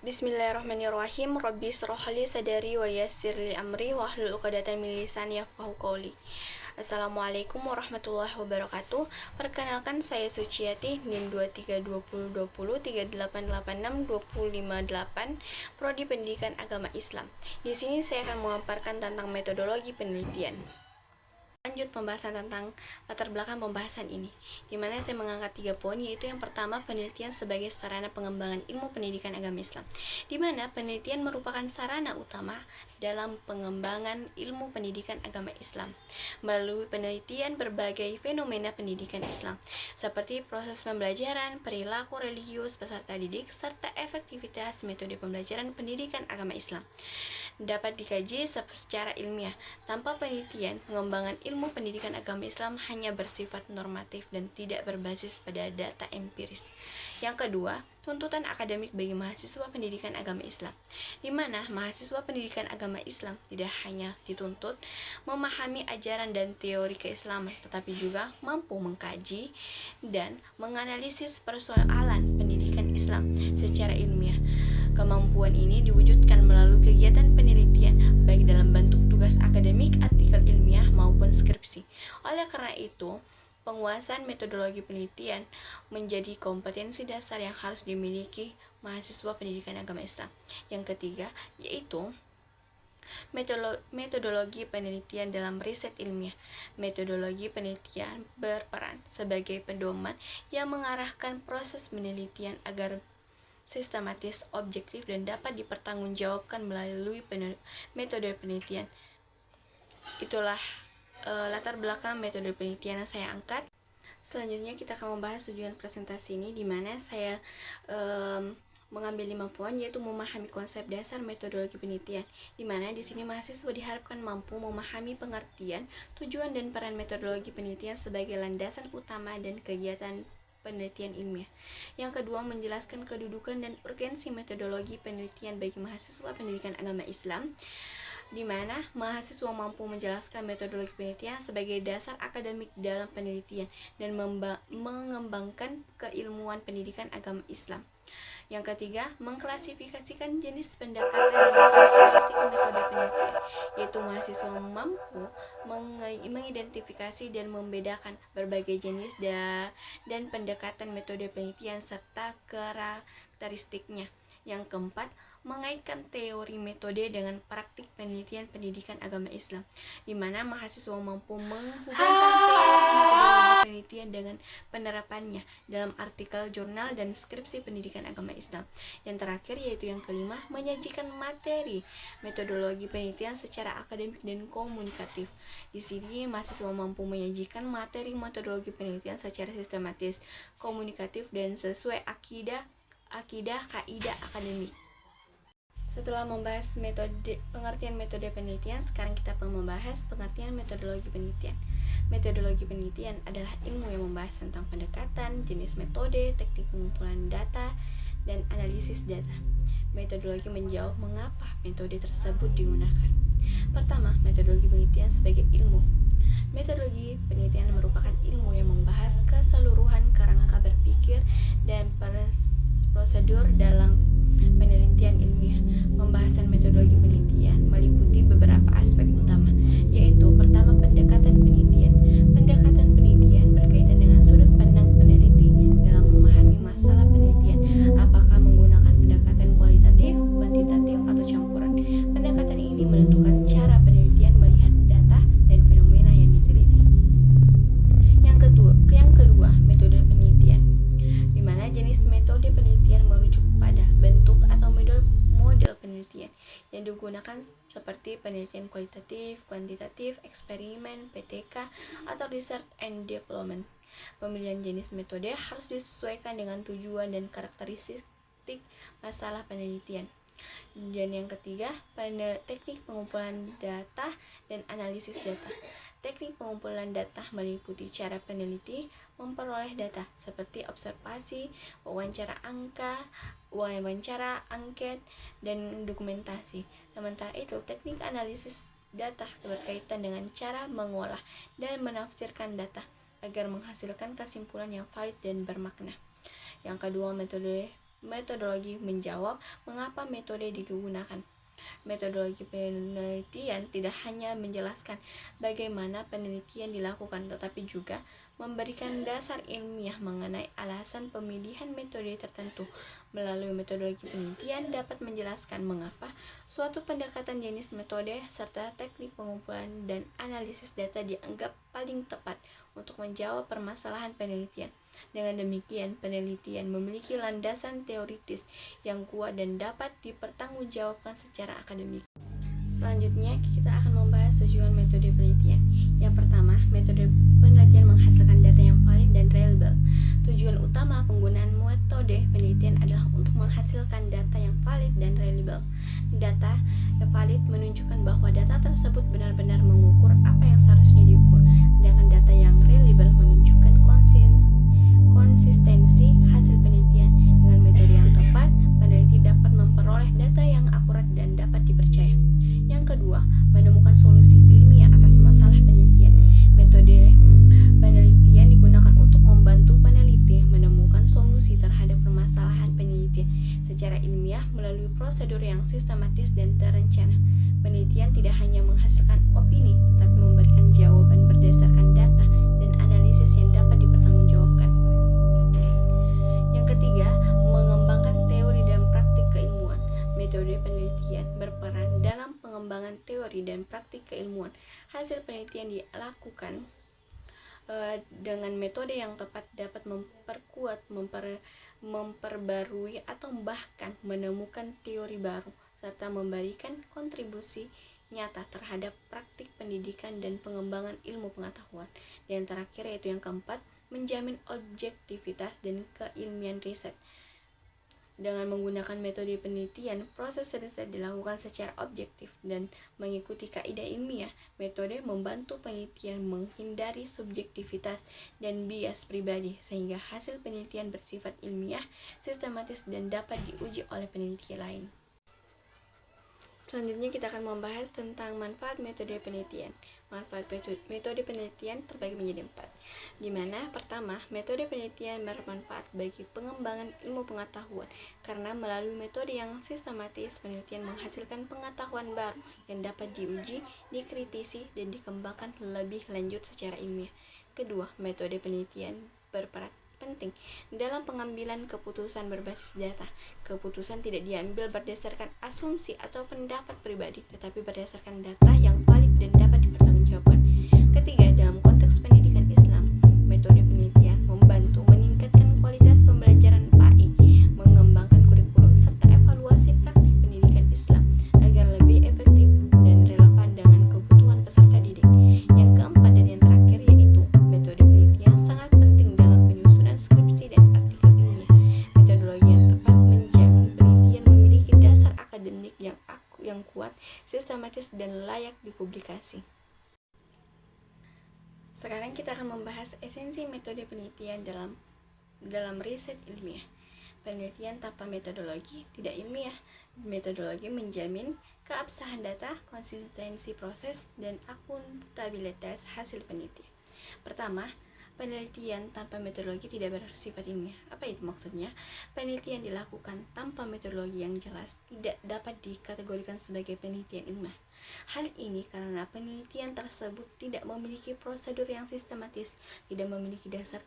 Bismillahirrahmanirrahim. Rabbi shrah li sadari wa yassir li amri wahlul 'uqdatam min lisani yafqahu qawli. Assalamualaikum warahmatullahi wabarakatuh. Perkenalkan, saya Suciati, NIM 23202038862558, Prodi Pendidikan Agama Islam. Di sini saya akan memaparkan tentang metodologi penelitian. Lanjut pembahasan tentang latar belakang pembahasan ini, di mana saya mengangkat 3 poin, yaitu yang pertama, penelitian sebagai sarana pengembangan ilmu pendidikan agama Islam, di mana penelitian merupakan sarana utama dalam pengembangan ilmu pendidikan agama Islam. Melalui penelitian, berbagai fenomena pendidikan Islam, seperti proses pembelajaran, perilaku religius peserta didik, serta efektivitas metode pembelajaran pendidikan agama Islam, dapat dikaji secara ilmiah. Tanpa penelitian, pengembangan ilmu pendidikan agama Islam hanya bersifat normatif dan tidak berbasis pada data empiris. Yang kedua, tuntutan akademik bagi mahasiswa pendidikan agama Islam, di mana mahasiswa pendidikan agama Islam tidak hanya dituntut memahami ajaran dan teori keislaman, tetapi juga mampu mengkaji dan menganalisis persoalan pendidikan Islam secara ilmiah. Kemampuan ini diwujudkan melalui kegiatan penelitian, baik dalam bentuk tugas akademik, artikel ilmiah, maupun skripsi. Oleh karena itu, penguasaan metodologi penelitian menjadi kompetensi dasar yang harus dimiliki mahasiswa pendidikan agama Islam. Yang ketiga, yaitu metodologi penelitian dalam riset ilmiah. Metodologi penelitian berperan sebagai pedoman yang mengarahkan proses penelitian agar sistematis, objektif, dan dapat dipertanggungjawabkan melalui metode penelitian. Itulah latar belakang metode penelitian yang saya angkat. Selanjutnya kita akan membahas tujuan presentasi ini, di mana saya mengambil 5 poin, yaitu memahami konsep dasar metodologi penelitian, di mana di sini mahasiswa diharapkan mampu memahami pengertian, tujuan, dan peran metodologi penelitian sebagai landasan utama dan kegiatan penelitian ilmiah. Yang kedua, menjelaskan kedudukan dan urgensi metodologi penelitian bagi mahasiswa pendidikan agama Islam, di mana mahasiswa mampu menjelaskan metodologi penelitian sebagai dasar akademik dalam penelitian dan mengembangkan keilmuan pendidikan agama Islam. Yang ketiga, mengklasifikasikan jenis pendekatan dan karakteristik metode penelitian, yaitu mahasiswa mampu mengidentifikasi dan membedakan berbagai jenis dan pendekatan metode penelitian serta karakteristiknya. Yang keempat, mengaitkan teori metode dengan praktik penelitian pendidikan agama Islam, di mana mahasiswa mampu menghubungkan teori metodologi penelitian dengan penerapannya dalam artikel, jurnal, dan skripsi pendidikan agama Islam. Yang terakhir, yaitu yang kelima, menyajikan materi metodologi penelitian secara akademik dan komunikatif. Di sini mahasiswa mampu menyajikan materi metodologi penelitian secara sistematis, komunikatif, dan sesuai kaidah akademik. Setelah membahas pengertian metode penelitian, sekarang kita akan membahas pengertian metodologi penelitian. Metodologi penelitian adalah ilmu yang membahas tentang pendekatan, jenis metode, teknik pengumpulan data, dan analisis data. Metodologi menjawab mengapa metode tersebut digunakan. Pertama, metodologi penelitian sebagai ilmu. Metodologi penelitian merupakan ilmu yang membahas keseluruhan kerangka berpikir dan prosedur dalam penelitian ilmiah. Pembahasan metodologi penelitian meliputi beberapa aspek utama, yaitu pertama, pendekatan penelitian. Pendekatan penelitian berkaitan dengan sudut pandang peneliti dalam memahami masalah penelitian, apakah menggunakan pendekatan kualitatif, kuantitatif, atau campuran. Pendekatan ini menentukan cara penelitian melihat data dan fenomena yang diteliti. Yang kedua, metode penelitian, di mana jenis metode penelitian merujuk pada bentuk atau model penelitian yang digunakan, seperti penelitian kualitatif, kuantitatif, eksperimen, PTK, atau research and development. Pemilihan jenis metode harus disesuaikan dengan tujuan dan karakteristik masalah penelitian. Dan yang ketiga, teknik pengumpulan data dan analisis data. Teknik pengumpulan data meliputi cara peneliti memperoleh data seperti observasi, wawancara angket, dan dokumentasi. Sementara itu, teknik analisis data berkaitan dengan cara mengolah dan menafsirkan data agar menghasilkan kesimpulan yang valid dan bermakna. Yang kedua, metode Metodologi menjawab mengapa metode digunakan. Metodologi penelitian tidak hanya menjelaskan bagaimana penelitian dilakukan, tetapi juga memberikan dasar ilmiah mengenai alasan pemilihan metode tertentu. Melalui metodologi penelitian dapat menjelaskan mengapa suatu pendekatan jenis metode serta teknik pengumpulan dan analisis data dianggap paling tepat untuk menjawab permasalahan penelitian. Dengan demikian, penelitian memiliki landasan teoritis yang kuat dan dapat dipertanggungjawabkan secara akademik. Selanjutnya, kita akan membahas tujuan metode penelitian. Yang pertama, metode penelitian menghasilkan data yang valid dan reliable. Tujuan utama penggunaan metode penelitian adalah untuk menghasilkan data yang valid dan reliable. Data yang valid menunjukkan bahwa data tersebut benar-benar mengukur apa yang seharusnya diukur, sedangkan data yang reliable menunjukkan konsistensi hasil penelitian. Dengan metode yang tepat, peneliti dapat memperoleh data yang akurat dan dapat dipercaya. Yang kedua, menemukan solusi ilmiah atas masalah penelitian. Metode penelitian digunakan untuk membantu peneliti menemukan solusi terhadap permasalahan penelitian secara ilmiah melalui prosedur yang sistematis dan terencana. Penelitian tidak hanya menghasilkan opini, tetapi memberikan jawaban berdasarkan data dan analisis yang dapat dipertanggungjawabkan. Yang ketiga, mengembangkan teori dan praktik keilmuan. Metode penelitian berperan dalam pengembangan teori dan praktik keilmuan. Hasil penelitian dilakukan dengan metode yang tepat dapat memperkuat, memperbarui atau bahkan menemukan teori baru serta memberikan kontribusi nyata terhadap praktik pendidikan dan pengembangan ilmu pengetahuan. Dan yang terakhir yaitu yang keempat, menjamin objektivitas dan keilmian riset. Dengan menggunakan metode penelitian, proses riset dilakukan secara objektif dan mengikuti kaidah ilmiah. Metode membantu penelitian menghindari subjektivitas dan bias pribadi, sehingga hasil penelitian bersifat ilmiah, sistematis, dan dapat diuji oleh peneliti lain. Selanjutnya kita akan membahas tentang manfaat metode penelitian. Manfaat metode penelitian terbagi menjadi 4, di mana pertama, metode penelitian bermanfaat bagi pengembangan ilmu pengetahuan karena melalui metode yang sistematis, penelitian menghasilkan pengetahuan baru yang dapat diuji, dikritisi, dan dikembangkan lebih lanjut secara ilmiah. Kedua, metode penelitian berperan penting dalam pengambilan keputusan berbasis data. Keputusan tidak diambil berdasarkan asumsi atau pendapat pribadi, tetapi berdasarkan data yang valid dan dapat dipertanggungjawabkan. Ketiga, dalam konteks pendidikan Islam, metode penelitian membantu meningkatkan kualitas pembelajaran PAI, mengembangkan kurikulum serta evaluasi praktik pendidikan Islam agar lebih efektif dan relevan dengan kebutuhan peserta didik. Yang keempat dan yang terakhir yaitu metode penelitian sangat penting dalam penyusunan skripsi dan artikel ilmiah. Metodologi yang tepat menjamin penelitian memiliki dasar akademik yang kuat, sistematis, dan layak dipublikasi. Sekarang kita akan membahas esensi metode penelitian dalam riset ilmiah. Penelitian tanpa metodologi tidak ilmiah. Metodologi menjamin keabsahan data, konsistensi proses, dan akuntabilitas hasil penelitian. Pertama, penelitian tanpa metodologi tidak bersifat ilmiah. Apa itu maksudnya? Penelitian dilakukan tanpa metodologi yang jelas tidak dapat dikategorikan sebagai penelitian ilmiah. Hal ini karena penelitian tersebut tidak memiliki prosedur yang sistematis, tidak memiliki dasar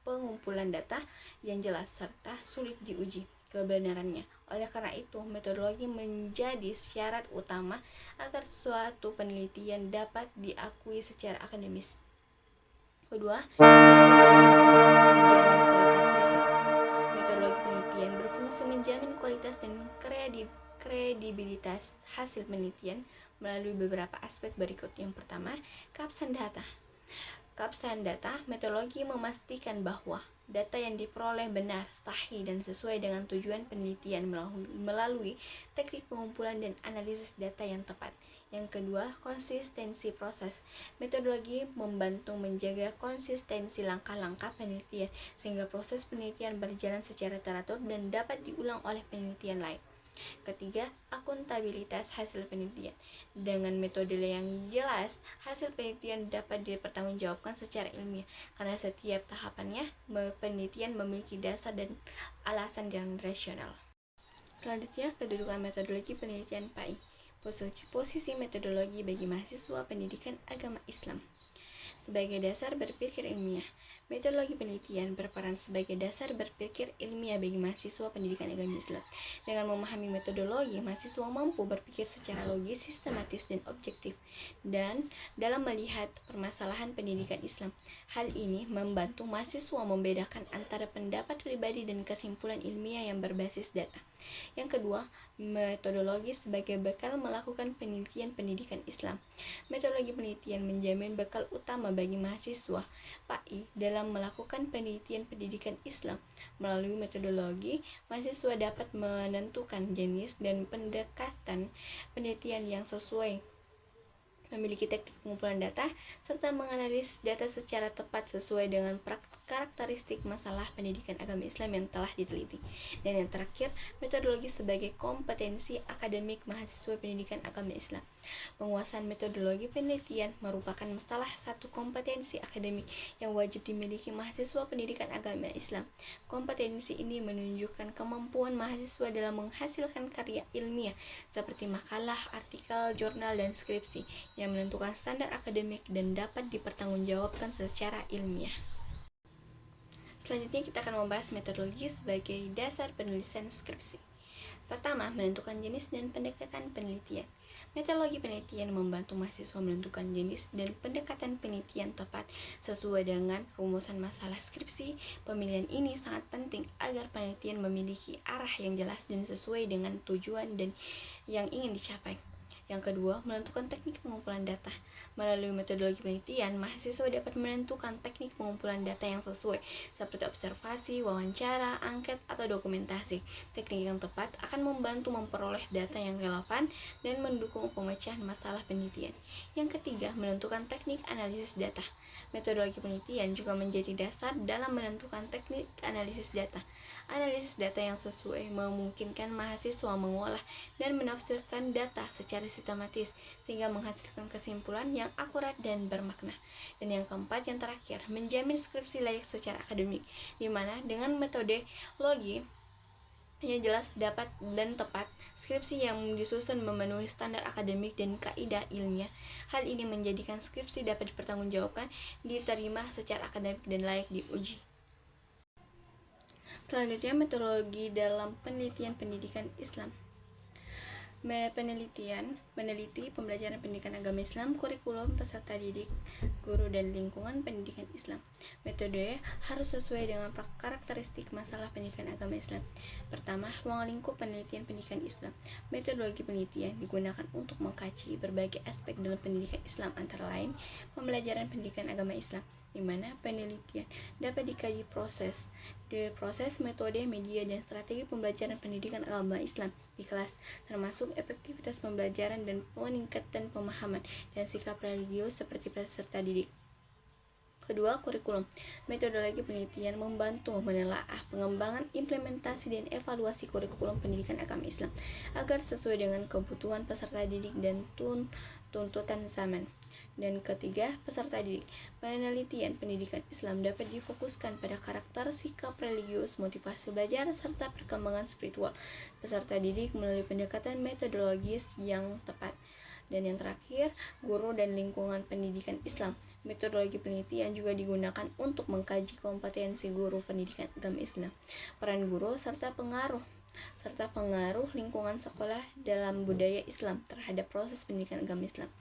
pengumpulan data yang jelas, serta sulit diuji kebenarannya. Oleh karena itu, metodologi menjadi syarat utama agar suatu penelitian dapat diakui secara akademis. Kedua, menjamin kualitas riset. Metodologi penelitian berfungsi menjamin kualitas dan kredibilitas hasil penelitian melalui beberapa aspek berikut. Yang pertama, keabsahan data. Keabsahan data, metodologi memastikan bahwa data yang diperoleh benar, sahih, dan sesuai dengan tujuan penelitian melalui teknik pengumpulan dan analisis data yang tepat. Yang kedua, konsistensi proses. Metodologi membantu menjaga konsistensi langkah-langkah penelitian sehingga proses penelitian berjalan secara teratur dan dapat diulang oleh penelitian lain. Ketiga, akuntabilitas hasil penelitian. Dengan metode yang jelas, hasil penelitian dapat dipertanggungjawabkan secara ilmiah karena setiap tahapannya penelitian memiliki dasar dan alasan yang rasional. Selanjutnya, kedudukan metodologi penelitian PAI. Posisi metodologi bagi mahasiswa pendidikan agama Islam. Sebagai dasar berpikir ilmiah, metodologi penelitian berperan sebagai dasar berpikir ilmiah bagi mahasiswa pendidikan agama Islam. Dengan memahami metodologi, mahasiswa mampu berpikir secara logis, sistematis, dan objektif dan dalam melihat permasalahan pendidikan Islam. Hal ini membantu mahasiswa membedakan antara pendapat pribadi dan kesimpulan ilmiah yang berbasis data. Yang kedua, metodologi sebagai bekal melakukan penelitian pendidikan Islam. Metodologi penelitian menjamin bekal utama bagi mahasiswa PAI dalam melakukan penelitian pendidikan Islam. Melalui metodologi, mahasiswa dapat menentukan jenis dan pendekatan penelitian yang sesuai, memiliki teknik pengumpulan data, serta menganalisis data secara tepat sesuai dengan karakteristik masalah pendidikan agama Islam yang telah diteliti. Dan yang terakhir, metodologi sebagai kompetensi akademik mahasiswa pendidikan agama Islam. Penguasaan metodologi penelitian merupakan salah satu kompetensi akademik yang wajib dimiliki mahasiswa pendidikan agama Islam. Kompetensi ini menunjukkan kemampuan mahasiswa dalam menghasilkan karya ilmiah seperti makalah, artikel, jurnal, dan skripsi yang menentukan standar akademik dan dapat dipertanggungjawabkan secara ilmiah. Selanjutnya kita akan membahas metodologi sebagai dasar penulisan skripsi. Pertama, menentukan jenis dan pendekatan penelitian. Metodologi penelitian membantu mahasiswa menentukan jenis dan pendekatan penelitian tepat sesuai dengan rumusan masalah skripsi. Pemilihan ini sangat penting agar penelitian memiliki arah yang jelas dan sesuai dengan tujuan dan yang ingin dicapai. Yang kedua, menentukan teknik pengumpulan data. Melalui metodologi penelitian, mahasiswa dapat menentukan teknik pengumpulan data yang sesuai, seperti observasi, wawancara, angket, atau dokumentasi. Teknik yang tepat akan membantu memperoleh data yang relevan dan mendukung pemecahan masalah penelitian. Yang ketiga, menentukan teknik analisis data. Metodologi penelitian juga menjadi dasar dalam menentukan teknik analisis data. Analisis data yang sesuai memungkinkan mahasiswa mengolah dan menafsirkan data secara sistematis sehingga menghasilkan kesimpulan yang akurat dan bermakna. Dan yang keempat, yang terakhir, menjamin skripsi layak secara akademik, di mana dengan metodologi yang jelas, dapat dan tepat, skripsi yang disusun memenuhi standar akademik dan kaidah ilmiah. Hal ini menjadikan skripsi dapat dipertanggungjawabkan, diterima secara akademik, dan layak diuji. Selanjutnya, metodologi dalam penelitian pendidikan Islam. Meneliti pembelajaran pendidikan agama Islam, kurikulum, peserta didik, guru, dan lingkungan pendidikan Islam. Metode harus sesuai dengan karakteristik masalah pendidikan agama Islam. Pertama, ruang lingkup penelitian pendidikan Islam. Metodologi penelitian digunakan untuk mengkaji berbagai aspek dalam pendidikan Islam, antara lain pembelajaran pendidikan agama Islam, di mana penelitian dapat dikaji proses, metode, media, dan strategi pembelajaran pendidikan agama Islam di kelas, termasuk efektivitas pembelajaran dan peningkatan pemahaman dan sikap religius seperti peserta didik. Kedua, kurikulum. Metodologi penelitian membantu menelaah pengembangan, implementasi, dan evaluasi kurikulum pendidikan agama Islam agar sesuai dengan kebutuhan peserta didik dan tuntutan zaman. Dan ketiga, peserta didik. Penelitian pendidikan Islam dapat difokuskan pada karakter, sikap religius, motivasi belajar, serta perkembangan spiritual peserta didik melalui pendekatan metodologis yang tepat. Dan yang terakhir, guru dan lingkungan pendidikan Islam. Metodologi penelitian juga digunakan untuk mengkaji kompetensi guru pendidikan agama Islam, peran guru, serta pengaruh lingkungan sekolah dalam budaya Islam terhadap proses pendidikan agama Islam.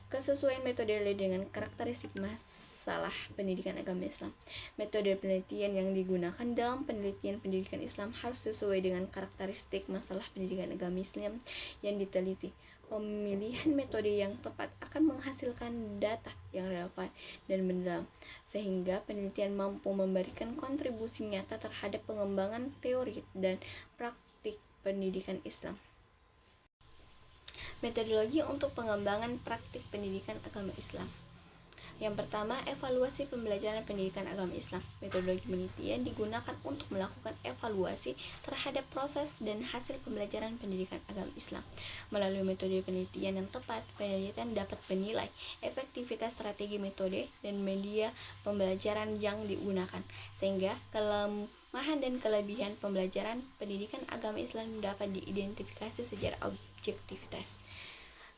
Kesesuaian metode dengan karakteristik masalah pendidikan agama Islam. Metode penelitian yang digunakan dalam penelitian pendidikan Islam harus sesuai dengan karakteristik masalah pendidikan agama Islam yang diteliti. Pemilihan metode yang tepat akan menghasilkan data yang relevan dan mendalam, sehingga penelitian mampu memberikan kontribusi nyata terhadap pengembangan teori dan praktik pendidikan Islam. Metodologi untuk pengembangan praktik pendidikan agama Islam. Yang pertama, evaluasi pembelajaran pendidikan agama Islam. Metodologi penelitian digunakan untuk melakukan evaluasi terhadap proses dan hasil pembelajaran pendidikan agama Islam. Melalui metode penelitian yang tepat, penelitian dapat menilai efektivitas strategi metode dan media pembelajaran yang digunakan, sehingga kelemahan dan kelebihan pembelajaran pendidikan agama Islam dapat diidentifikasi secara objektivitas.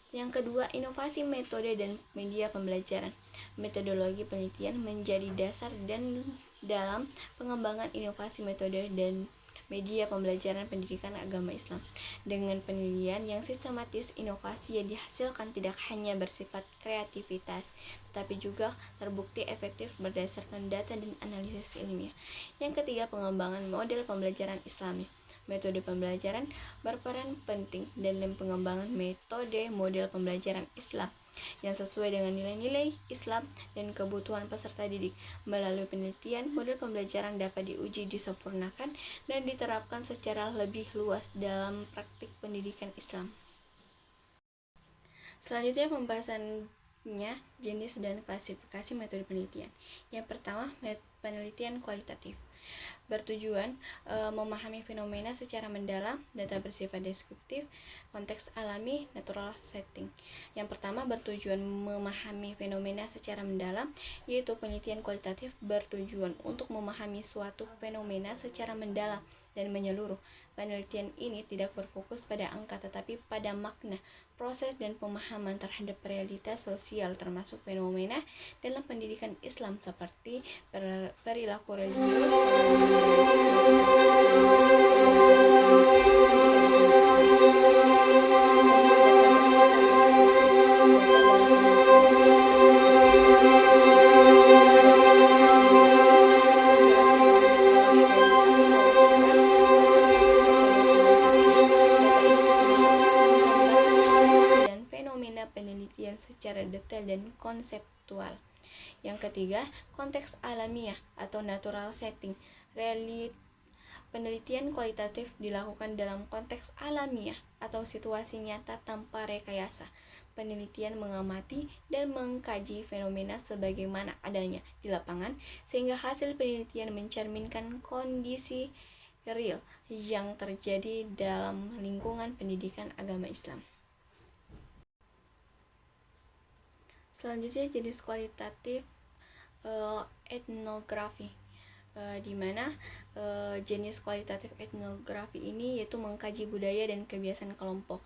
Yang kedua, inovasi metode dan media pembelajaran. Metodologi penelitian menjadi dasar dan dalam pengembangan inovasi metode dan media pembelajaran pendidikan agama Islam. Dengan penelitian yang sistematis, inovasi yang dihasilkan tidak hanya bersifat kreativitas, tetapi juga terbukti efektif berdasarkan data dan analisis ilmiah. Yang ketiga, pengembangan model pembelajaran Islami. Metode pembelajaran berperan penting dalam pengembangan metode model pembelajaran Islam yang sesuai dengan nilai-nilai Islam dan kebutuhan peserta didik. Melalui penelitian, model pembelajaran dapat diuji, disempurnakan, dan diterapkan secara lebih luas dalam praktik pendidikan Islam. Selanjutnya pembahasannya jenis dan klasifikasi metode penelitian. Yang pertama, penelitian kualitatif. Bertujuan memahami fenomena secara mendalam, data bersifat deskriptif, konteks alami, natural setting. Yang pertama, bertujuan memahami fenomena secara mendalam, yaitu penelitian kualitatif bertujuan untuk memahami suatu fenomena secara mendalam dan menyeluruh. Penelitian ini tidak berfokus pada angka tetapi pada makna, proses dan pemahaman terhadap realitas sosial termasuk fenomena dalam pendidikan Islam seperti perilaku religius, penelitian secara detail dan konseptual. Yang ketiga, konteks alamiah atau natural setting. Penelitian kualitatif dilakukan dalam konteks alamiah atau situasi nyata tanpa rekayasa. Penelitian mengamati dan mengkaji fenomena sebagaimana adanya di lapangan sehingga hasil penelitian mencerminkan kondisi real yang terjadi dalam lingkungan pendidikan agama Islam. Selanjutnya jenis kualitatif etnografi, di mana jenis kualitatif etnografi ini yaitu mengkaji budaya dan kebiasaan kelompok.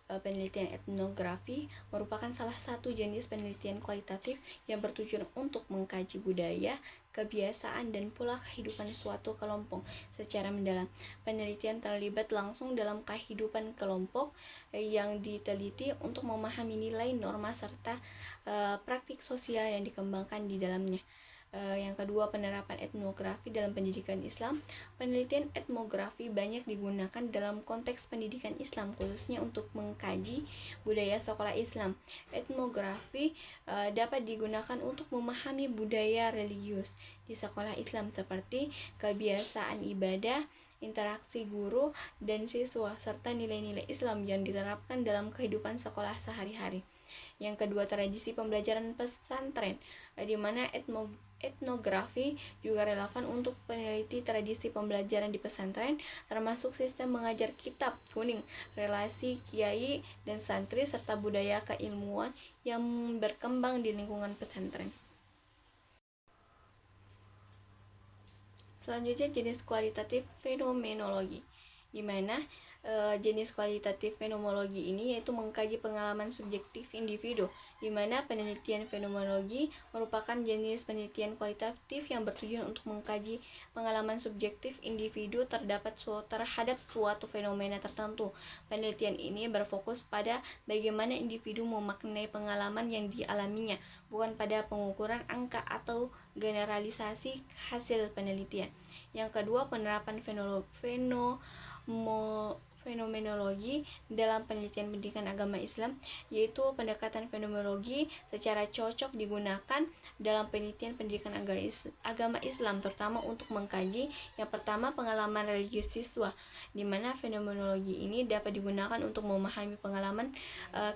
Penelitian etnografi merupakan salah satu jenis penelitian kualitatif yang bertujuan untuk mengkaji budaya, kebiasaan, dan pola kehidupan suatu kelompok secara mendalam. Penelitian terlibat langsung dalam kehidupan kelompok yang diteliti untuk memahami nilai, norma, serta praktik sosial yang dikembangkan di dalamnya. Yang kedua, penerapan etnografi dalam pendidikan Islam. Penelitian etnografi banyak digunakan dalam konteks pendidikan Islam, khususnya untuk mengkaji budaya sekolah Islam. Etnografi dapat digunakan untuk memahami budaya religius di sekolah Islam seperti kebiasaan ibadah, interaksi guru dan siswa, serta nilai-nilai Islam yang diterapkan dalam kehidupan sekolah sehari-hari. Yang kedua, tradisi pembelajaran pesantren, di mana etnografi juga relevan untuk peneliti tradisi pembelajaran di pesantren, termasuk sistem mengajar kitab kuning, relasi kiai dan santri, serta budaya keilmuan yang berkembang di lingkungan pesantren. Selanjutnya jenis kualitatif fenomenologi, di mana jenis kualitatif fenomenologi ini yaitu mengkaji pengalaman subjektif individu, di mana penelitian fenomenologi merupakan jenis penelitian kualitatif yang bertujuan untuk mengkaji pengalaman subjektif individu terhadap suatu fenomena tertentu. Penelitian ini berfokus pada bagaimana individu memaknai pengalaman yang dialaminya, bukan pada pengukuran angka atau generalisasi hasil penelitian. Yang kedua, penerapan fenomenologi dalam penelitian pendidikan agama Islam, yaitu pendekatan fenomenologi secara cocok digunakan dalam penelitian pendidikan agama Islam, terutama untuk mengkaji yang pertama pengalaman religius siswa, di mana fenomenologi ini dapat digunakan untuk memahami pengalaman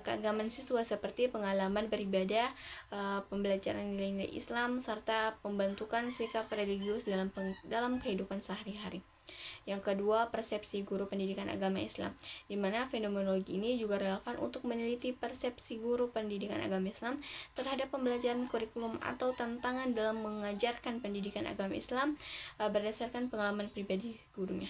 keagamaan siswa seperti pengalaman beribadah, pembelajaran nilai-nilai Islam, serta pembentukan sikap religius dalam kehidupan sehari-hari. Yang kedua, persepsi guru pendidikan agama Islam, di mana fenomenologi ini juga relevan untuk meneliti persepsi guru pendidikan agama Islam terhadap pembelajaran kurikulum atau tantangan dalam mengajarkan pendidikan agama Islam berdasarkan pengalaman pribadi gurunya.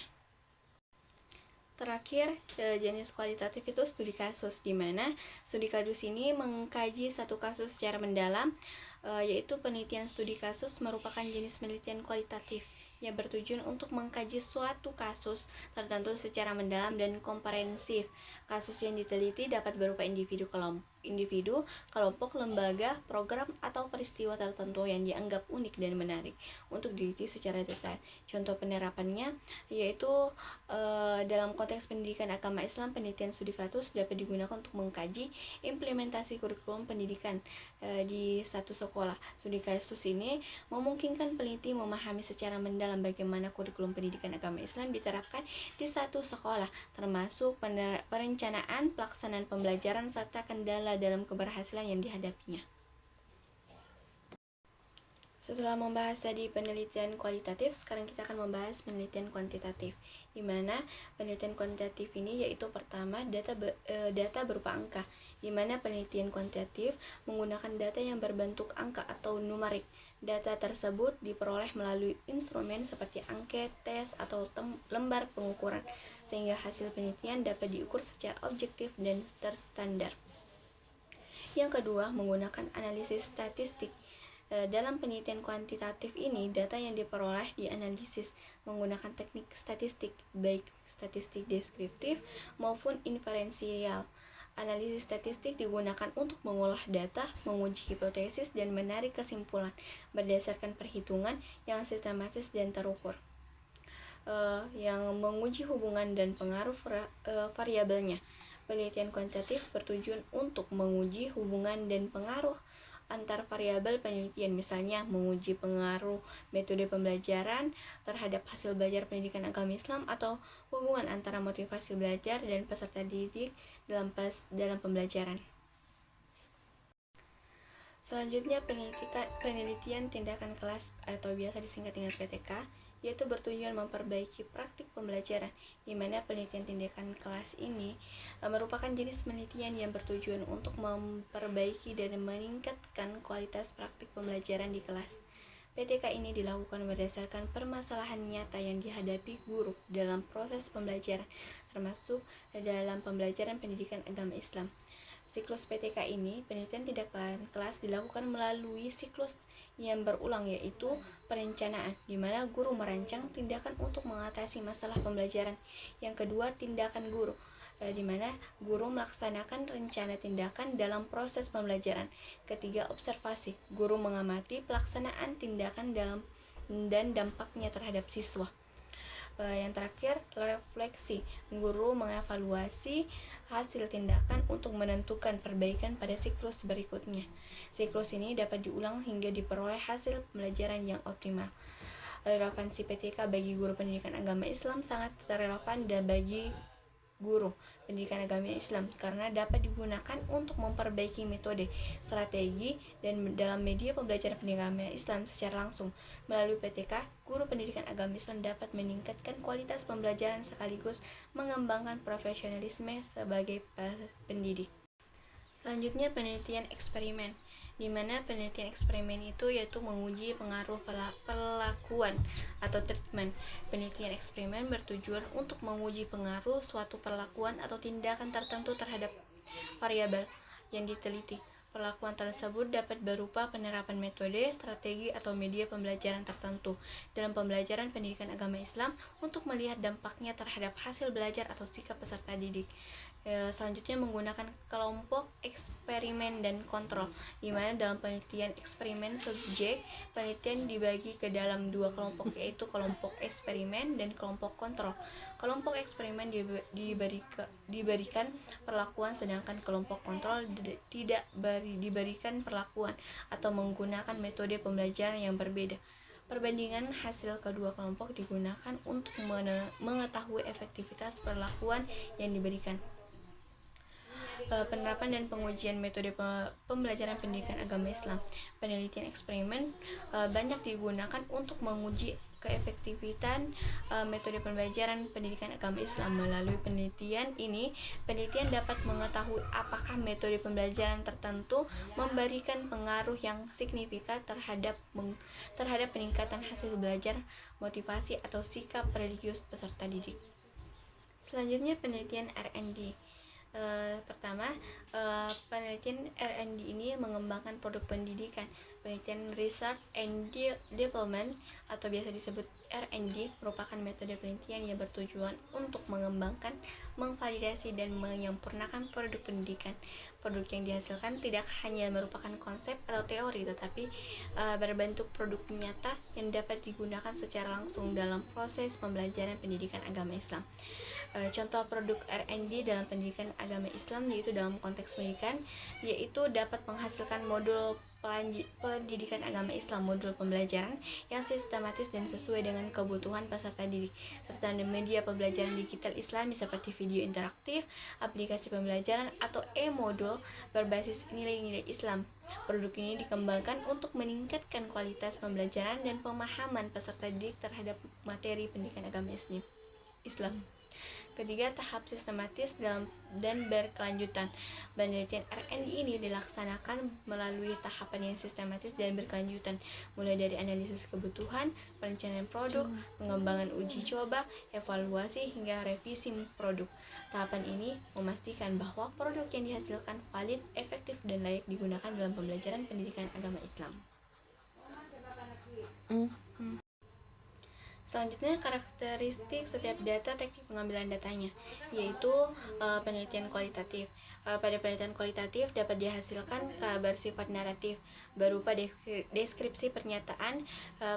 Terakhir, jenis kualitatif itu studi kasus, di mana studi kasus ini mengkaji satu kasus secara mendalam, yaitu penelitian studi kasus merupakan jenis penelitian kualitatif yang bertujuan untuk mengkaji suatu kasus tertentu secara mendalam dan komprehensif. Kasus yang diteliti dapat berupa individu, kelompok, lembaga, program, atau peristiwa tertentu yang dianggap unik dan menarik untuk diteliti secara detail. Contoh penerapannya yaitu dalam konteks pendidikan agama Islam, penelitian studi kasus dapat digunakan untuk mengkaji implementasi kurikulum pendidikan di satu sekolah. Studi kasus ini memungkinkan peneliti memahami secara mendalam bagaimana kurikulum pendidikan agama Islam diterapkan di satu sekolah, termasuk perencanaan, pelaksanaan pembelajaran, serta kendala dalam keberhasilan yang dihadapinya. Setelah membahas tadi penelitian kualitatif, sekarang kita akan membahas penelitian kuantitatif, di mana penelitian kuantitatif ini yaitu pertama data berupa angka, di mana penelitian kuantitatif menggunakan data yang berbentuk angka atau numerik. Data tersebut diperoleh melalui instrumen seperti angket, tes, atau lembar pengukuran, sehingga hasil penelitian dapat diukur secara objektif dan terstandar. Yang kedua, menggunakan analisis statistik. Dalam penelitian kuantitatif ini, data yang diperoleh dianalisis menggunakan teknik statistik, baik statistik deskriptif maupun inferensial. Analisis statistik digunakan untuk mengolah data, menguji hipotesis, dan menarik kesimpulan berdasarkan perhitungan yang sistematis dan terukur, yang menguji hubungan dan pengaruh variabelnya. Penelitian kuantitatif bertujuan untuk menguji hubungan dan pengaruh antar variabel penelitian, misalnya menguji pengaruh metode pembelajaran terhadap hasil belajar pendidikan agama Islam, atau hubungan antara motivasi belajar dan peserta didik dalam pembelajaran. Selanjutnya, penelitian tindakan kelas atau biasa disingkat dengan PTK, yaitu bertujuan memperbaiki praktik pembelajaran, di mana penelitian tindakan kelas ini merupakan jenis penelitian yang bertujuan untuk memperbaiki dan meningkatkan kualitas praktik pembelajaran di kelas. PTK ini dilakukan berdasarkan permasalahan nyata yang dihadapi guru dalam proses pembelajaran, termasuk dalam pembelajaran pendidikan agama Islam. Siklus PTK ini, penelitian tindakan kelas, dilakukan melalui siklus yang berulang, yaitu perencanaan, di mana guru merancang tindakan untuk mengatasi masalah pembelajaran. Yang kedua, tindakan guru, di mana guru melaksanakan rencana tindakan dalam proses pembelajaran. Ketiga, observasi, guru mengamati pelaksanaan tindakan dan dampaknya terhadap siswa. Yang terakhir, refleksi, guru mengevaluasi hasil tindakan untuk menentukan perbaikan pada siklus berikutnya. Siklus ini dapat diulang hingga diperoleh hasil pembelajaran yang optimal. Relevansi PTK bagi guru pendidikan agama Islam sangat relevan dan bagi guru pendidikan agama Islam karena dapat digunakan untuk memperbaiki metode, strategi, dan dalam media pembelajaran pendidikan agama Islam secara langsung. Melalui PTK, guru pendidikan agama Islam dapat meningkatkan kualitas pembelajaran sekaligus mengembangkan profesionalisme sebagai pendidik. Selanjutnya, penelitian eksperimen, di mana penelitian eksperimen itu yaitu menguji pengaruh perlakuan atau treatment. Penelitian eksperimen bertujuan untuk menguji pengaruh suatu perlakuan atau tindakan tertentu terhadap variabel yang diteliti. Perlakuan tersebut dapat berupa penerapan metode, strategi, atau media pembelajaran tertentu dalam pembelajaran pendidikan agama Islam untuk melihat dampaknya terhadap hasil belajar atau sikap peserta didik. Selanjutnya menggunakan kelompok eksperimen dan kontrol, di mana dalam penelitian eksperimen subjek penelitian dibagi ke dalam dua kelompok, yaitu kelompok eksperimen dan kelompok kontrol. Kelompok eksperimen diberikan perlakuan, sedangkan kelompok kontrol tidak diberikan perlakuan atau menggunakan metode pembelajaran yang berbeda. Perbandingan hasil kedua kelompok digunakan untuk mengetahui efektivitas perlakuan yang diberikan. Penerapan dan pengujian metode pembelajaran pendidikan agama Islam. Penelitian eksperimen banyak digunakan untuk menguji keefektifan metode pembelajaran pendidikan agama Islam. Melalui penelitian ini, penelitian dapat mengetahui apakah metode pembelajaran tertentu memberikan pengaruh yang signifikan terhadap peningkatan hasil belajar, motivasi, atau sikap religius peserta didik. Selanjutnya penelitian R&D. Pertama, penelitian R&D ini mengembangkan produk pendidikan. Penelitian Research and Development atau biasa disebut R&D merupakan metode penelitian yang bertujuan untuk mengembangkan, memvalidasi, dan menyempurnakan produk pendidikan. Produk yang dihasilkan tidak hanya merupakan konsep atau teori, tetapi berbentuk produk nyata yang dapat digunakan secara langsung dalam proses pembelajaran pendidikan agama Islam. Contoh produk R&D dalam pendidikan agama Islam yaitu dalam konteks pendidikan, yaitu dapat menghasilkan modul pendidikan agama Islam, modul pembelajaran yang sistematis dan sesuai dengan kebutuhan peserta didik, serta media pembelajaran digital Islami seperti video interaktif, aplikasi pembelajaran, atau e-modul berbasis nilai-nilai Islam. Produk ini dikembangkan untuk meningkatkan kualitas pembelajaran dan pemahaman peserta didik terhadap materi pendidikan agama Islam. Ketiga, tahap sistematis dan berkelanjutan. Penelitian R&D ini dilaksanakan melalui tahapan yang sistematis dan berkelanjutan, mulai dari analisis kebutuhan, perencanaan produk, pengembangan uji coba, evaluasi, hingga revisi produk. Tahapan ini memastikan bahwa produk yang dihasilkan valid, efektif, dan layak digunakan dalam pembelajaran pendidikan agama Islam. Selanjutnya, karakteristik setiap data, teknik pengambilan datanya, yaitu penelitian kualitatif. Pada penelitian kualitatif dapat dihasilkan bersifat naratif, berupa deskripsi pernyataan,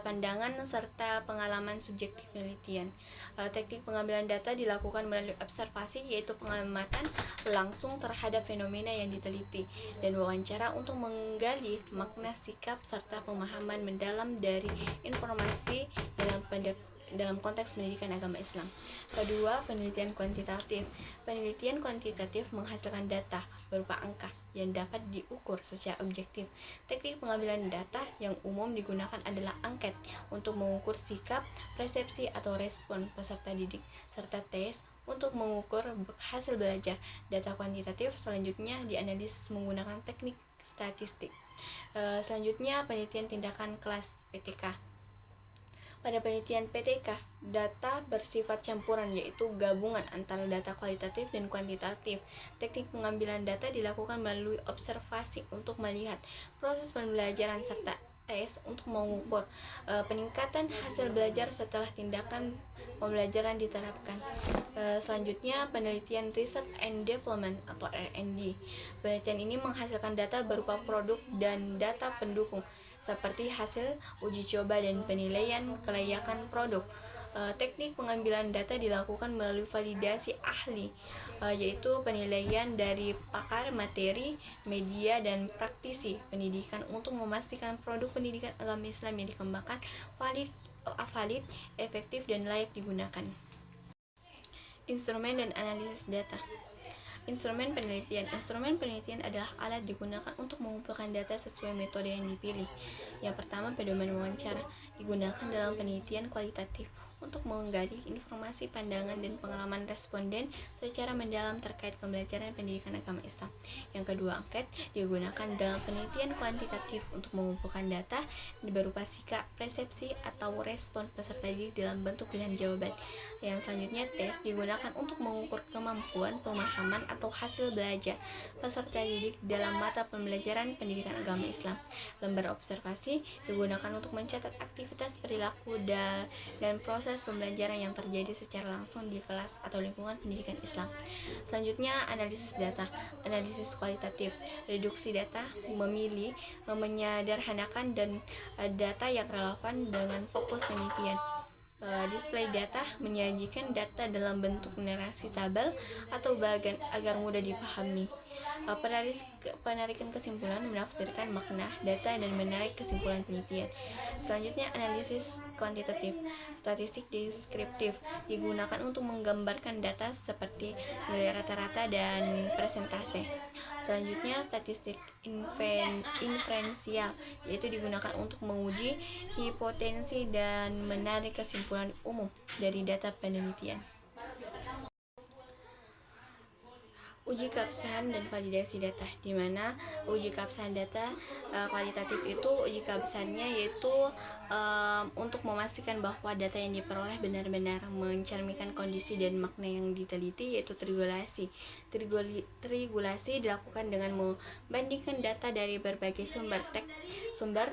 pandangan, serta pengalaman subjektif penelitian. Teknik pengambilan data dilakukan melalui observasi, yaitu pengamatan langsung terhadap fenomena yang diteliti, dan wawancara untuk menggali makna, sikap, serta pemahaman mendalam dari informasi dalam konteks pendidikan agama Islam. Kedua, penelitian kuantitatif. Penelitian kuantitatif menghasilkan data berupa angka yang dapat diukur secara objektif. Teknik pengambilan data yang umum digunakan adalah angket untuk mengukur sikap, persepsi, atau respon peserta didik, serta tes untuk mengukur hasil belajar. Data kuantitatif selanjutnya dianalisis menggunakan teknik statistik. Selanjutnya, penelitian tindakan kelas PTK. Pada penelitian PTK, data bersifat campuran, yaitu gabungan antara data kualitatif dan kuantitatif. Teknik pengambilan data dilakukan melalui observasi untuk melihat proses pembelajaran serta tes untuk mengukur peningkatan hasil belajar setelah tindakan pembelajaran diterapkan. Selanjutnya, penelitian Research and Development atau R&D. Penelitian ini menghasilkan data berupa produk dan data pendukung, seperti hasil uji coba dan penilaian kelayakan produk. Teknik pengambilan data dilakukan melalui validasi ahli, yaitu penilaian dari pakar materi, media, dan praktisi pendidikan untuk memastikan produk pendidikan agama Islam yang dikembangkan valid, efektif, dan layak digunakan. Instrumen dan analisis data. Instrumen penelitian. Instrumen penelitian adalah alat digunakan untuk mengumpulkan data sesuai metode yang dipilih. Yang pertama, pedoman wawancara digunakan dalam penelitian kualitatif untuk menggali informasi, pandangan, dan pengalaman responden secara mendalam terkait pembelajaran pendidikan agama Islam. Yang kedua, angket digunakan dalam penelitian kuantitatif untuk mengumpulkan data berupa sikap, persepsi, atau respon peserta didik dalam bentuk pilihan jawaban. Yang selanjutnya, tes digunakan untuk mengukur kemampuan, pemahaman, atau hasil belajar peserta didik dalam mata pembelajaran pendidikan agama Islam. Lembar observasi digunakan untuk mencatat aktivitas, perilaku, dan proses proses pembelajaran yang terjadi secara langsung di kelas atau lingkungan pendidikan Islam. Selanjutnya, analisis data, analisis kualitatif, reduksi data, memilih, menyederhanakan dan data yang relevan dengan fokus penelitian. Display data, menyajikan data dalam bentuk narasi tabel atau bagan agar mudah dipahami. Penarikan kesimpulan, menafsirkan makna data dan menarik kesimpulan penelitian. Selanjutnya, analisis kuantitatif, statistik deskriptif, digunakan untuk menggambarkan data seperti nilai rata-rata dan persentase. Selanjutnya, statistik inferensial, yaitu digunakan untuk menguji hipotensi dan menarik kesimpulan umum dari data penelitian. Uji keabsahan dan validasi data, di mana uji keabsahan data kualitatif itu uji keabsahannya yaitu untuk memastikan bahwa data yang diperoleh benar-benar mencerminkan kondisi dan makna yang diteliti, yaitu trigulasi. Trigulasi dilakukan dengan membandingkan data dari berbagai sumber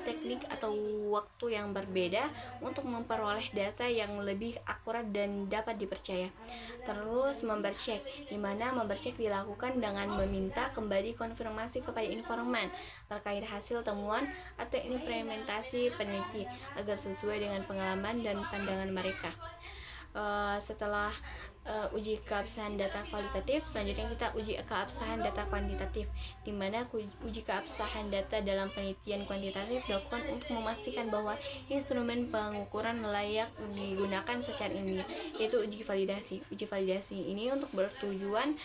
teknik atau waktu yang berbeda untuk memperoleh data yang lebih akurat dan dapat dipercaya. Terus membercek, di mana membercek dilakukan dengan meminta kembali konfirmasi kepada informan terkait hasil temuan atau implementasi peneliti agar sesuai dengan pengalaman dan pandangan mereka. Setelah uji keabsahan data kualitatif, selanjutnya kita uji keabsahan data kuantitatif, di mana uji keabsahan data dalam penelitian kuantitatif dilakukan untuk memastikan bahwa instrumen pengukuran layak digunakan secara ilmiah, yaitu uji validasi. Uji validasi ini untuk bertujuan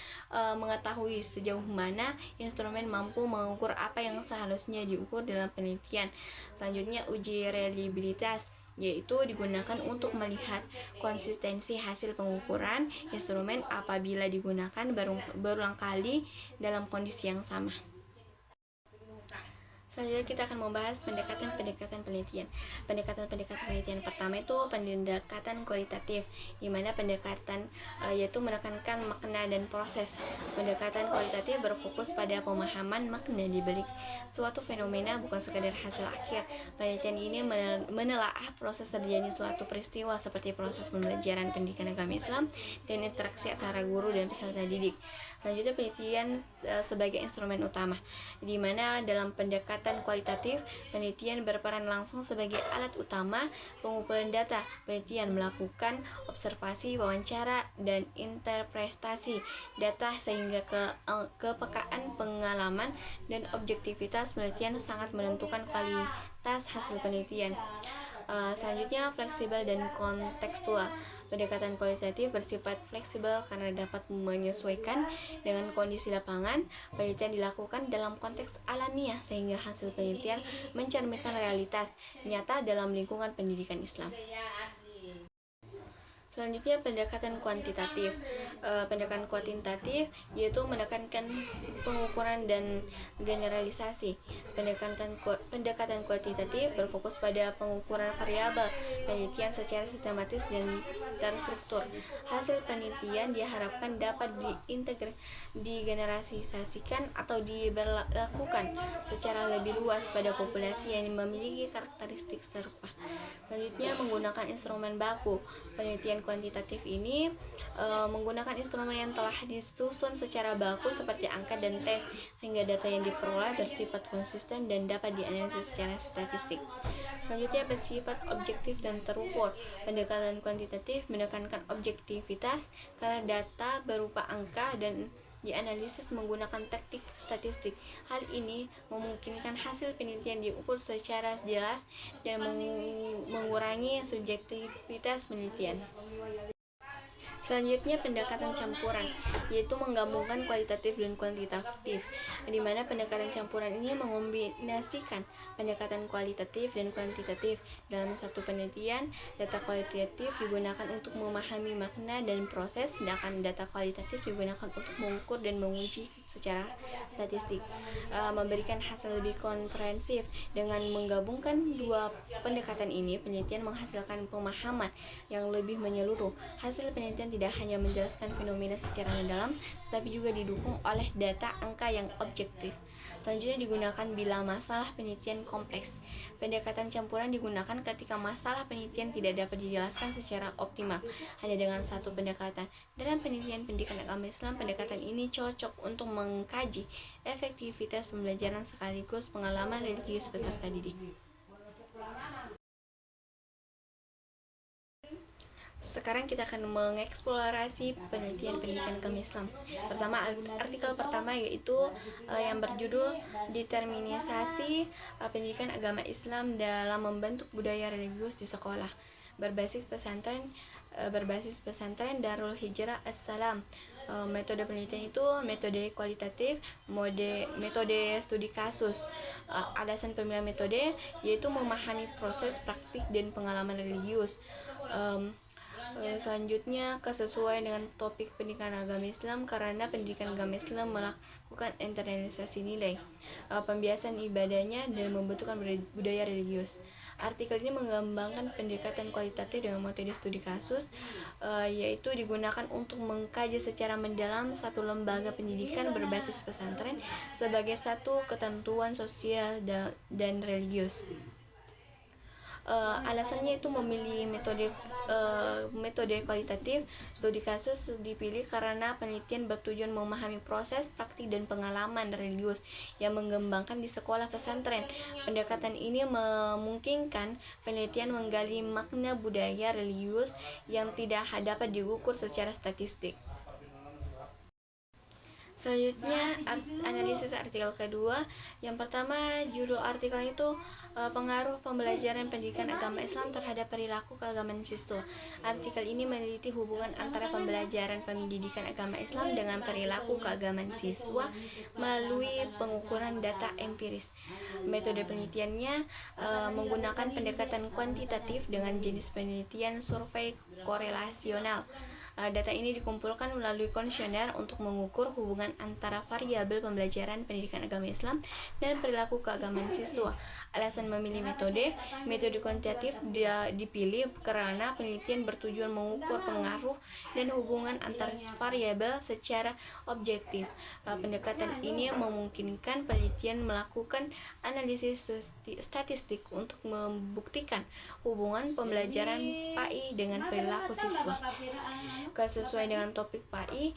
mengetahui sejauh mana instrumen mampu mengukur apa yang seharusnya diukur dalam penelitian. Selanjutnya, uji reliabilitas, yaitu digunakan untuk melihat konsistensi hasil pengukuran instrumen apabila digunakan berulang kali dalam kondisi yang sama. Selanjutnya kita akan membahas pendekatan penelitian. Pendekatan penelitian pertama itu pendekatan kualitatif, di mana pendekatan yaitu menekankan makna dan proses. Pendekatan kualitatif berfokus pada pemahaman makna di balik suatu fenomena, bukan sekadar hasil akhir. Penelitian ini menelaah proses terjadi suatu peristiwa seperti proses pembelajaran pendidikan agama Islam dan interaksi antara guru dan peserta didik. Selanjutnya, penelitian sebagai instrumen utama, di mana dalam pendekatan kualitatif, penelitian berperan langsung sebagai alat utama pengumpulan data. Penelitian melakukan observasi, wawancara, dan interpretasi data sehingga kepekaan pengalaman dan objektivitas penelitian sangat menentukan kualitas hasil penelitian. Selanjutnya, fleksibel dan kontekstual. Pendekatan kualitatif bersifat fleksibel karena dapat menyesuaikan dengan kondisi lapangan. Penelitian dilakukan dalam konteks alamiah sehingga hasil penelitian mencerminkan realitas nyata dalam lingkungan pendidikan Islam. Selanjutnya, pendekatan kuantitatif. Pendekatan kuantitatif yaitu menekankan pengukuran dan generalisasi. Pendekatan kuantitatif berfokus pada pengukuran variabel penelitian secara sistematis dan terstruktur. Hasil penelitian diharapkan dapat digeneralisasikan atau diberlakukan secara lebih luas pada populasi yang memiliki karakteristik serupa. Selanjutnya, menggunakan instrumen baku. Penelitian kuantitatif ini menggunakan instrumen yang telah disusun secara baku seperti angka dan tes, sehingga data yang diperoleh bersifat konsisten dan dapat dianalisis secara statistik. Selanjutnya, bersifat objektif dan terukur. Pendekatan kuantitatif menekankan objektivitas karena data berupa angka dan dianalisis menggunakan teknik statistik. Hal ini memungkinkan hasil penelitian diukur secara jelas dan mengurangi subjektivitas penelitian. Selanjutnya, pendekatan campuran, yaitu menggabungkan kualitatif dan kuantitatif, di mana pendekatan campuran ini mengombinasikan pendekatan kualitatif dan kuantitatif dalam satu penelitian. Data kualitatif digunakan untuk memahami makna dan proses, sedangkan data kualitatif digunakan untuk mengukur dan menguji secara statistik, memberikan hasil lebih komprehensif. Dengan menggabungkan dua pendekatan ini, penelitian menghasilkan pemahaman yang lebih menyeluruh. Hasil penelitian tidak hanya menjelaskan fenomena secara mendalam, tapi juga didukung oleh data angka yang objektif. Selanjutnya digunakan bila masalah penelitian kompleks. Pendekatan campuran digunakan ketika masalah penelitian tidak dapat dijelaskan secara optimal hanya dengan satu pendekatan. Dalam penelitian pendidikan agama Islam, pendekatan ini cocok untuk mengkaji efektivitas pembelajaran sekaligus pengalaman religius peserta didik. Sekarang kita akan mengeksplorasi penelitian pendidikan agama Islam. Pertama, artikel pertama yaitu yang berjudul Determinisasi Pendidikan Agama Islam dalam Membentuk Budaya Religius di Sekolah, berbasis pesantren Darul Hijrah As-Salam. Metode penelitian itu metode kualitatif, metode studi kasus. Alasan pemilihan metode yaitu memahami proses praktik dan pengalaman religius. Selanjutnya, kesesuaian dengan topik pendidikan agama Islam karena pendidikan agama Islam melakukan internalisasi nilai, pembiasan ibadahnya, dan membentukkan budaya religius. Artikel ini mengembangkan pendekatan kualitatif dengan metode studi kasus, yaitu digunakan untuk mengkaji secara mendalam satu lembaga pendidikan berbasis pesantren sebagai satu ketentuan sosial dan religius. Alasannya itu memilih metode kualitatif studi kasus dipilih karena penelitian bertujuan memahami proses praktik dan pengalaman religius yang mengembangkan di sekolah pesantren. Pendekatan ini memungkinkan penelitian menggali makna budaya religius yang tidak dapat diukur secara statistik. Selanjutnya, analisis artikel kedua. Yang pertama, judul artikel itu pengaruh pembelajaran pendidikan agama Islam terhadap perilaku keagamaan siswa. Artikel ini meneliti hubungan antara pembelajaran pendidikan agama Islam dengan perilaku keagamaan siswa melalui pengukuran data empiris. Metode penelitiannya menggunakan pendekatan kuantitatif dengan jenis penelitian survei korelasional. Data ini dikumpulkan melalui kuesioner untuk mengukur hubungan antara variabel pembelajaran pendidikan agama Islam dan perilaku keagamaan siswa. Alasan memilih metode kuantitatif dipilih karena penelitian bertujuan mengukur pengaruh dan hubungan antar variabel secara objektif. Pendekatan ini memungkinkan penelitian melakukan analisis statistik untuk membuktikan hubungan pembelajaran PAI dengan perilaku siswa. Sesuai dengan topik PAI,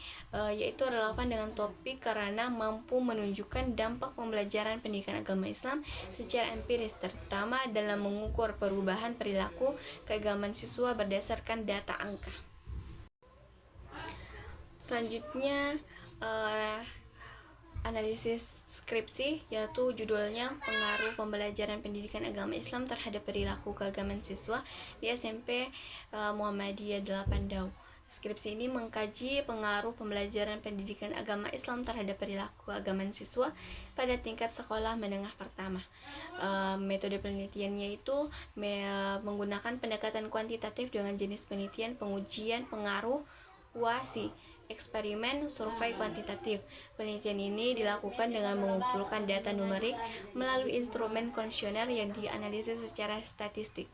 yaitu relevan dengan topik karena mampu menunjukkan dampak pembelajaran pendidikan agama Islam secara empiris, terutama dalam mengukur perubahan perilaku keagamaan siswa berdasarkan data angka. Selanjutnya, analisis skripsi, yaitu judulnya pengaruh pembelajaran pendidikan agama Islam terhadap perilaku keagamaan siswa di SMP Muhammadiyah 8 Dau. Skripsi ini mengkaji pengaruh pembelajaran pendidikan agama Islam terhadap perilaku keagamaan siswa pada tingkat sekolah menengah pertama. Metode penelitiannya itu menggunakan pendekatan kuantitatif dengan jenis penelitian pengujian pengaruh WASI, eksperimen survei kuantitatif. Penelitian ini dilakukan dengan mengumpulkan data numerik melalui instrumen kuesioner yang dianalisis secara statistik.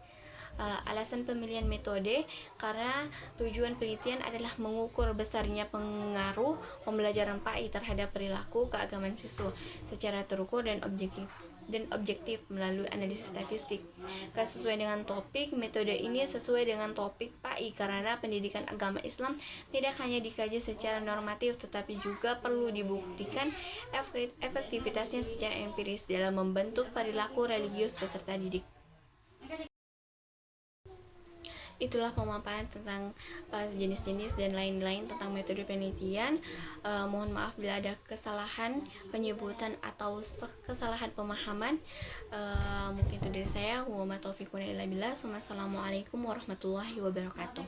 Alasan pemilihan metode karena tujuan penelitian adalah mengukur besarnya pengaruh pembelajaran PAI terhadap perilaku keagamaan siswa secara terukur dan objektif melalui analisis statistik. Sesuai dengan topik, metode ini sesuai dengan topik PAI karena pendidikan agama Islam tidak hanya dikaji secara normatif tetapi juga perlu dibuktikan efektivitasnya secara empiris dalam membentuk perilaku religius peserta didik. Itulah pemaparan tentang jenis-jenis dan lain-lain tentang metode penelitian. Mohon maaf bila ada kesalahan penyebutan atau kesalahan pemahaman. Mungkin itu dari saya. Wassalamualaikum warahmatullahi wabarakatuh.